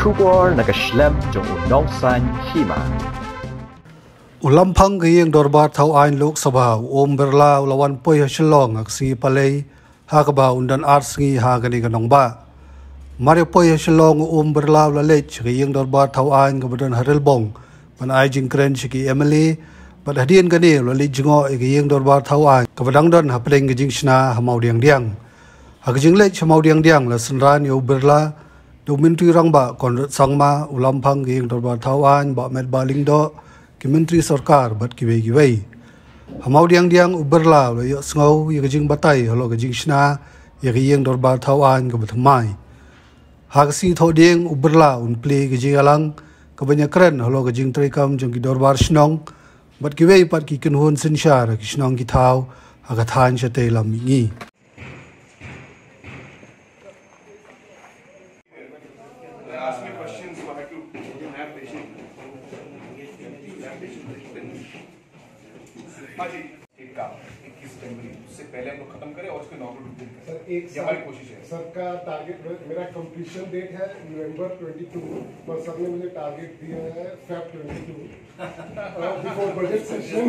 Shugor nakaslem Jngoh san Hima. Lamphang giyeng dorbar thau ain lok sabha om berla lawan poi hasilong aksi palei hakaba undan arsingi hagani ganong ba mari poi hasilong om berla la lech giyeng dorbar thau ain gabadan harilbong pan ai jingkren chiki emily but hadien gani lo li Jngoh giyeng dorbar thau ain gabadang don hapleng gijing shna hamau diang diang hagijing lech hamau diang diang la sanran yo berla dominti rangba konrut sangma Lamphang giyeng dorbar thau ain ba met baling do Menteri Sarkar bat kiwei hamau diang diang uberla lo yo Jngoh ye gajing batai holo gajing shna ye giyeng dorbar thau ain ga bathmai hagsi thoding uberla unple gajing alang kabanya kren holo gajing trikam jong ki dorbar shnong bat kiwei pat ki kinhun sinshar ki shnong ki thau aga than chate lamingi ask me questions, so I have to have patience. हाँ जी, एक काम 21 जनवरी से पहले हम लोग खत्म करें और उसको नॉर्मल दिन करें। सर एक ये हमारी कोशिश है। सर का टारगेट मेरा कंप्लीशन डेट है नवंबर 22 पर सर ने मुझे टारगेट दिया है फेब 22 बिफोर बजट सेशन।